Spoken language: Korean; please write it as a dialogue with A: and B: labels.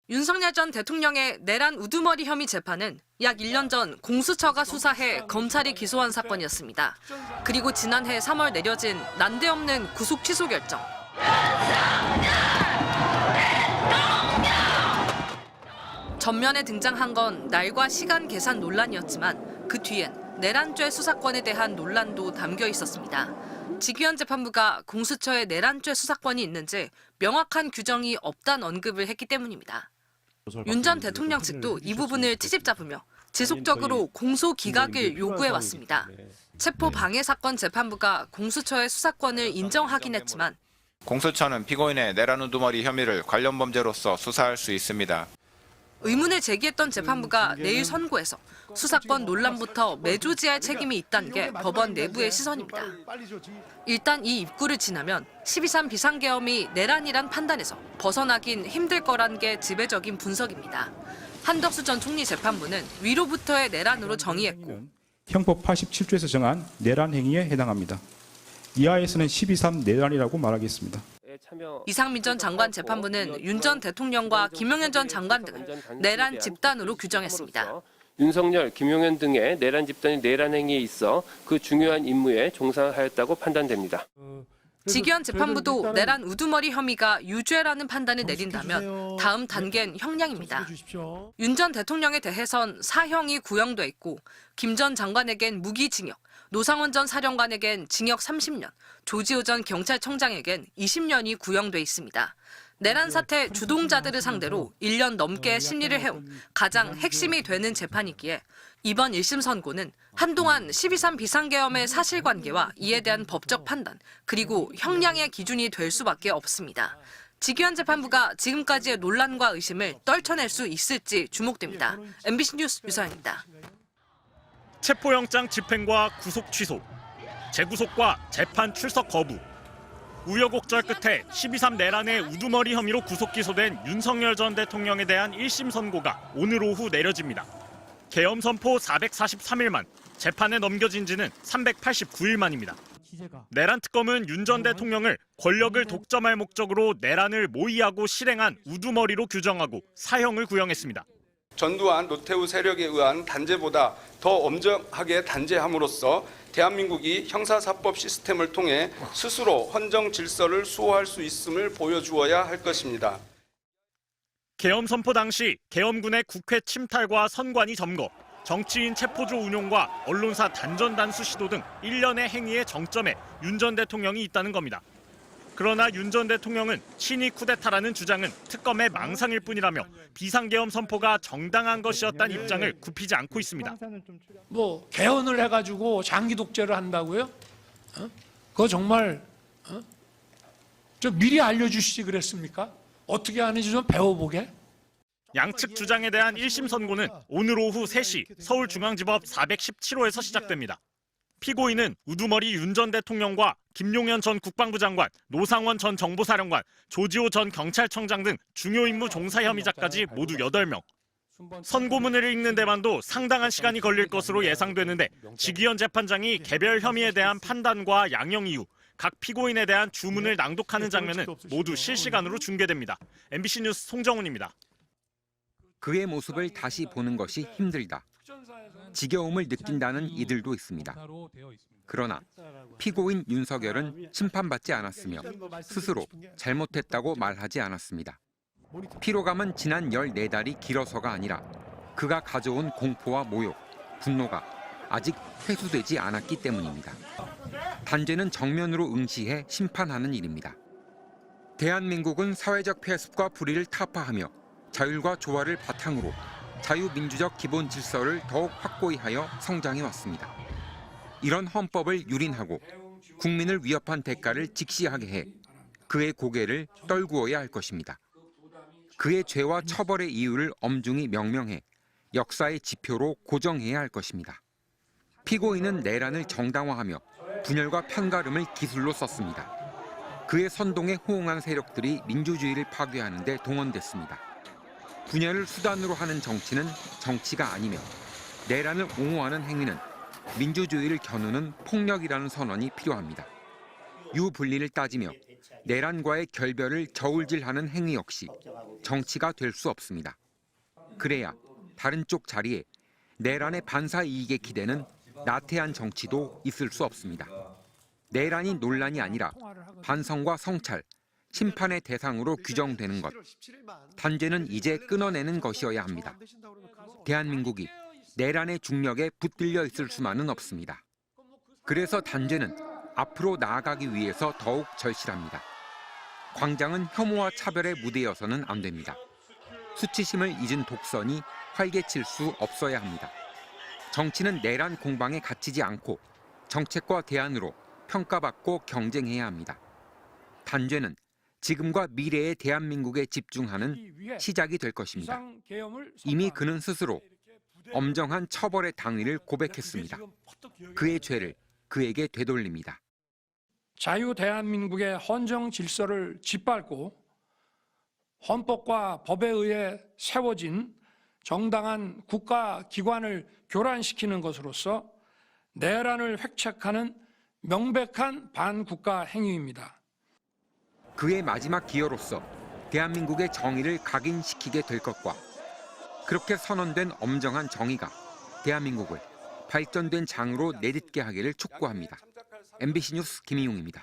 A: 윤석열 전 대통령의 내란 우두머리 혐의 재판은 약 1년 전 공수처가 수사해 검찰이 기소한 사건이었습니다. 그리고 지난해 3월 내려진 난데없는 구속 취소 결정. 전면에 등장한 건 날과 시간 계산 논란이었지만 그 뒤엔 내란죄 수사권에 대한 논란도 담겨 있었습니다. 지기현 재판부가 공수처에 내란죄 수사권이 있는지 명확한 규정이 없다는 언급을 했기 때문입니다. 윤 전 대통령 측도 이 부분을 트집 잡으며 지속적으로 공소 기각을 요구해왔습니다. 체포 방해 사건 재판부가 공수처의 수사권을 인정하긴 했지만
B: 공수처는 피고인의 내란 우두머리 혐의를 관련 범죄로서 수사할 수 있습니다.
A: 의문을 제기했던 재판부가 내일 선고해서 수사권 논란부터 매조지할 책임이 있다는 게 법원 내부의 시선입니다. 일단 이 입구를 지나면 12.3 비상계엄이 내란이란 판단에서 벗어나긴 힘들 거란 게 지배적인 분석입니다. 한덕수 전 총리 재판부는 위로부터의 내란으로 정의했고
C: 형법 87조에서 정한 내란 행위에 해당합니다. 이하에서는 12.3 내란이라고 말하겠습니다.
A: 이상민 전 장관 재판부는 윤 전 대통령과 김용현 전 장관 등을 내란 집단으로 규정했습니다.
D: 윤석열, 김용현 등의 내란 집단이 내란 행위에 있어 그 중요한 임무에 종사하였다고 판단됩니다.
A: 지기현 재판부도 내란 우두머리 혐의가 유죄라는 판단을 내린다면 다음 단계는 형량입니다. 윤 전 대통령에 대해선 사형이 구형돼 있고 김 전 장관에겐 무기징역, 노상원 전 사령관에겐 징역 30년, 조지호 전 경찰청장에겐 20년이 구형돼 있습니다. 내란 사태 주동자들을 상대로 1년 넘게 심리를 해온 가장 핵심이 되는 재판이기에 이번 1심 선고는 한동안 12.3 비상계엄의 사실관계와 이에 대한 법적 판단, 그리고 형량의 기준이 될 수밖에 없습니다. 지기현 재판부가 지금까지의 논란과 의심을 떨쳐낼 수 있을지 주목됩니다. MBC 뉴스 유서연입니다.
E: 체포영장 집행과 구속 취소, 재구속과 재판 출석 거부, 우여곡절 끝에 12.3 내란의 우두머리 혐의로 구속 기소된 윤석열 전 대통령에 대한 1심 선고가 오늘 오후 내려집니다. 계엄 선포 443일 만, 재판에 넘겨진 지는 389일 만입니다. 내란 특검은 윤 전 대통령을 권력을 독점할 목적으로 내란을 모의하고 실행한 우두머리로 규정하고 사형을 구형했습니다.
F: 전두환, 노태우 세력에 의한 단죄보다 더 엄정하게 단죄함으로써 대한민국이 형사사법 시스템을 통해 스스로 헌정 질서를 수호할 수 있음을 보여주어야 할 것입니다.
E: 계엄 선포 당시 계엄군의 국회 침탈과 선관위 점거, 정치인 체포조 운용과 언론사 단전 단수 시도 등 일련의 행위의 정점에 윤 전 대통령이 있다는 겁니다. 그러나 윤 전 대통령은 친위 쿠데타라는 주장은 특검의 망상일 뿐이라며 비상계엄 선포가 정당한 것이었다는 입장을 굽히지 않고 있습니다.
G: 뭐 개헌을 해가지고 장기 독재를 한다고요? 그거 정말 좀 미리 알려주시지 그랬습니까? 어떻게 하는지 좀 배워보게.
E: 양측 주장에 대한 1심 선고는 오늘 오후 3시 서울중앙지법 417호에서 시작됩니다. 피고인은 우두머리 윤 전 대통령과 김용현 전 국방부 장관, 노상원 전 정보사령관, 조지호 전 경찰청장 등 중요 임무 종사 혐의자까지 모두 8명. 선고문을 읽는 데만도 상당한 시간이 걸릴 것으로 예상되는데 지기현 재판장이 개별 혐의에 대한 판단과 양형 이유, 각 피고인에 대한 주문을 낭독하는 장면은 모두 실시간으로 중계됩니다. MBC 뉴스 송정훈입니다.
H: 그의 모습을 다시 보는 것이 힘들다. 지겨움을 느낀다는 이들도 있습니다. 그러나 피고인 윤석열은 심판받지 않았으며 스스로 잘못했다고 말하지 않았습니다. 피로감은 지난 14달이 길어서가 아니라 그가 가져온 공포와 모욕, 분노가 아직 회수되지 않았기 때문입니다. 단죄는 정면으로 응시해 심판하는 일입니다. 대한민국은 사회적 폐습과 불의를 타파하며 자율과 조화를 바탕으로 자유민주적 기본 질서를 더욱 확고히 하여 성장해 왔습니다. 이런 헌법을 유린하고 국민을 위협한 대가를 직시하게 해 그의 고개를 떨구어야 할 것입니다. 그의 죄와 처벌의 이유를 엄중히 명명해 역사의 지표로 고정해야 할 것입니다. 피고인은 내란을 정당화하며 분열과 편가름을 기술로 썼습니다. 그의 선동에 호응한 세력들이 민주주의를 파괴하는 데 동원됐습니다. 분열을 수단으로 하는 정치는 정치가 아니며 내란을 옹호하는 행위는 민주주의를 겨누는 폭력이라는 선언이 필요합니다. 유불리를 따지며 내란과의 결별을 저울질하는 행위 역시 정치가 될 수 없습니다. 그래야 다른 쪽 자리에 내란의 반사 이익에 기대는 나태한 정치도 있을 수 없습니다. 내란이 논란이 아니라 반성과 성찰, 심판의 대상으로 규정되는 것. 단죄는 이제 끊어내는 것이어야 합니다. 대한민국이 내란의 중력에 붙들려 있을 수만은 없습니다. 그래서 단죄는 앞으로 나아가기 위해서 더욱 절실합니다. 광장은 혐오와 차별의 무대여서는 안 됩니다. 수치심을 잊은 독선이 활개칠 수 없어야 합니다. 정치는 내란 공방에 갇히지 않고 정책과 대안으로 평가받고 경쟁해야 합니다. 단죄는 지금과 미래의 대한민국에 집중하는 시작이 될 것입니다. 이미 그는 스스로 엄정한 처벌의 당위를 고백했습니다. 그의 죄를 그에게 되돌립니다.
G: 자유 대한민국의 헌정 질서를 짓밟고 헌법과 법에 의해 세워진 정당한 국가 기관을 교란시키는 것으로서 내란을 획책하는 명백한 반국가 행위입니다.
H: 그의 마지막 기여로서 대한민국의 정의를 각인시키게 될 것과 그렇게 선언된 엄정한 정의가 대한민국을 발전된 장으로 내딛게 하기를 촉구합니다. MBC 뉴스 김희용입니다.